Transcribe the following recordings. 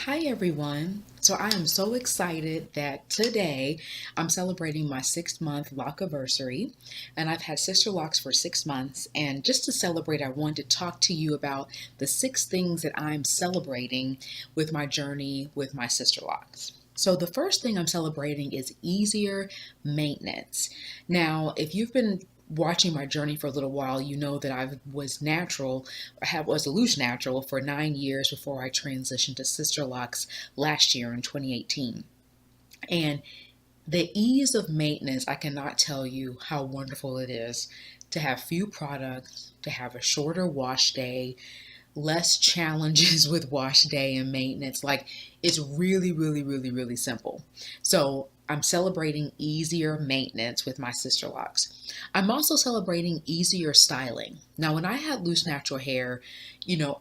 Hi everyone. So I am so excited that today I'm celebrating my 6 month lock anniversary, and I've had Sister Locks for 6 months. And just to celebrate, I wanted to talk to you about the 6 things that I'm celebrating with my journey with my Sister Locks. So the first thing I'm celebrating is easier maintenance. Now, if you've been watching my journey for a little while, you know that was a loose natural for 9 years before I transitioned to Sisterlocks last year in 2018. And the ease of maintenance, I cannot tell you how wonderful it is to have few products, to have a shorter wash day, less challenges with wash day and maintenance. Like, it's really, really, really, really simple. So I'm celebrating easier maintenance with my Sister Locks. I'm also celebrating easier styling. Now, when I had loose natural hair,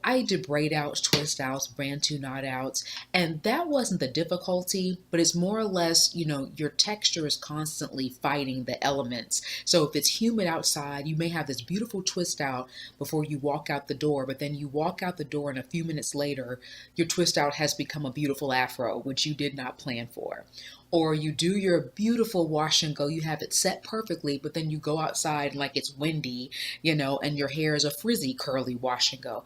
I did braid outs, twist outs, bantu knot outs, and that wasn't the difficulty, but it's more or less, your texture is constantly fighting the elements. So if it's humid outside, you may have this beautiful twist out before you walk out the door, but then you walk out the door and a few minutes later, your twist out has become a beautiful afro, which you did not plan for. Or you do your beautiful wash and go, you have it set perfectly, but then you go outside like it's windy, and your hair is a frizzy, curly wash and go.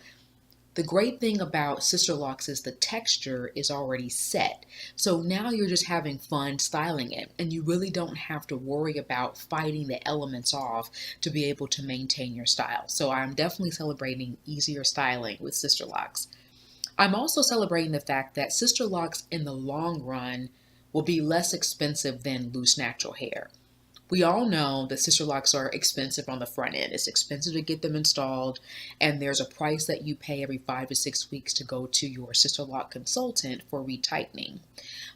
The great thing about Sister Locks is the texture is already set. So now you're just having fun styling it, and you really don't have to worry about fighting the elements off to be able to maintain your style. So I'm definitely celebrating easier styling with Sister Locks. I'm also celebrating the fact that Sister Locks in the long run will be less expensive than loose natural hair. We all know that Sister Locks are expensive on the front end. It's expensive to get them installed, and there's a price that you pay every 5 to 6 weeks to go to your Sister Lock consultant for retightening.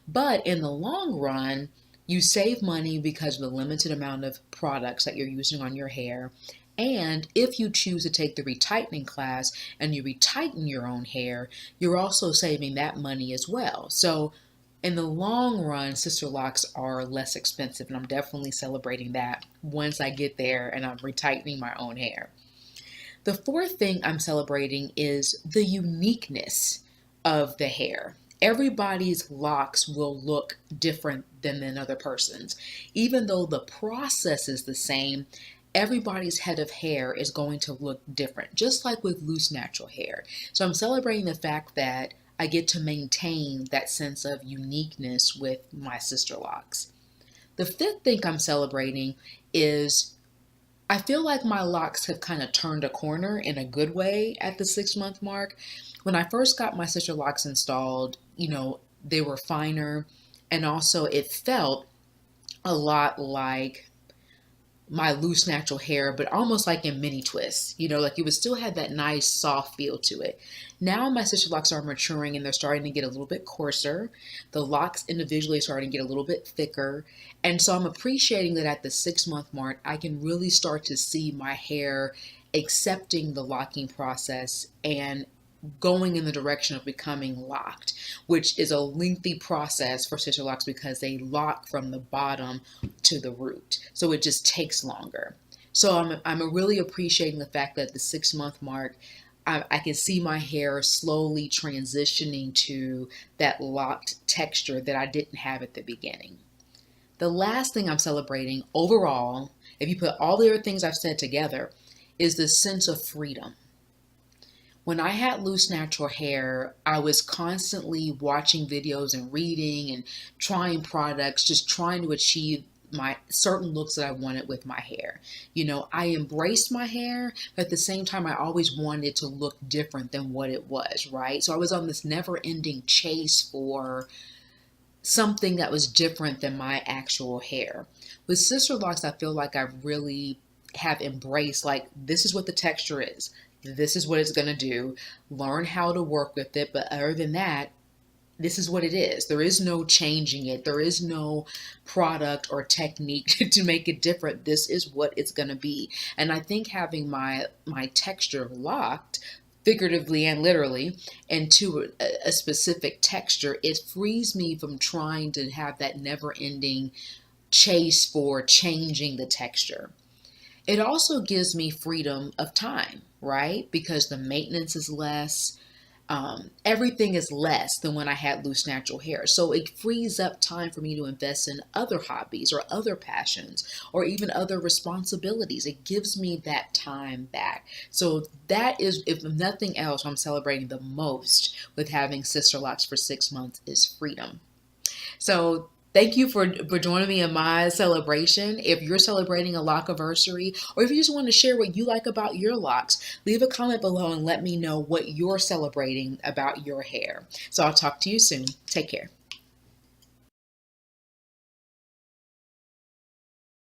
But in the long run, you save money because of the limited amount of products that you're using on your hair. And if you choose to take the retightening class and you retighten your own hair, you're also saving that money as well. So in the long run, Sister Locks are less expensive, and I'm definitely celebrating that once I get there and I'm retightening my own hair. The fourth thing I'm celebrating is the uniqueness of the hair. Everybody's locks will look different than another person's. Even though the process is the same, everybody's head of hair is going to look different, just like with loose natural hair. So I'm celebrating the fact that I get to maintain that sense of uniqueness with my Sister Locks. The fifth thing I'm celebrating is I feel like my locks have kind of turned a corner in a good way at the 6 month mark. When I first got my Sister Locks installed, they were finer, and also it felt a lot like my loose natural hair, but almost like in mini twists, like it would still have that nice soft feel to it. Now my Sister Locks are maturing and they're starting to get a little bit coarser. The locks individually are starting to get a little bit thicker. And so I'm appreciating that at the 6 month mark, I can really start to see my hair accepting the locking process and going in the direction of becoming locked, which is a lengthy process for Sister Locks because they lock from the bottom to the root. So it just takes longer. So I'm really appreciating the fact that at the 6 month mark, I can see my hair slowly transitioning to that locked texture that I didn't have at the beginning. The last thing I'm celebrating overall, if you put all the other things I've said together, is the sense of freedom. When I had loose natural hair, I was constantly watching videos and reading and trying products, just trying to achieve my certain looks that I wanted with my hair. I embraced my hair, but at the same time, I always wanted it to look different than what it was, right? So I was on this never ending chase for something that was different than my actual hair. With Sister Locks, I feel like I really have embraced, like, this is what the texture is. This is what it's going to do. Learn how to work with it. But other than that, this is what it is. There is no changing it. There is no product or technique to make it different. This is what it's going to be. And I think having my texture locked, figuratively and literally, into a specific texture, it frees me from trying to have that never-ending chase for changing the texture. It also gives me freedom of time, right? Because the maintenance is less. Everything is less than when I had loose natural hair. So it frees up time for me to invest in other hobbies or other passions or even other responsibilities. It gives me that time back. So that is, if nothing else, I'm celebrating the most with having Sister Locks for 6 months is freedom. So thank you for joining me in my celebration. If you're celebrating a lock anniversary, or if you just want to share what you like about your locks, leave a comment below and let me know what you're celebrating about your hair. So I'll talk to you soon. Take care.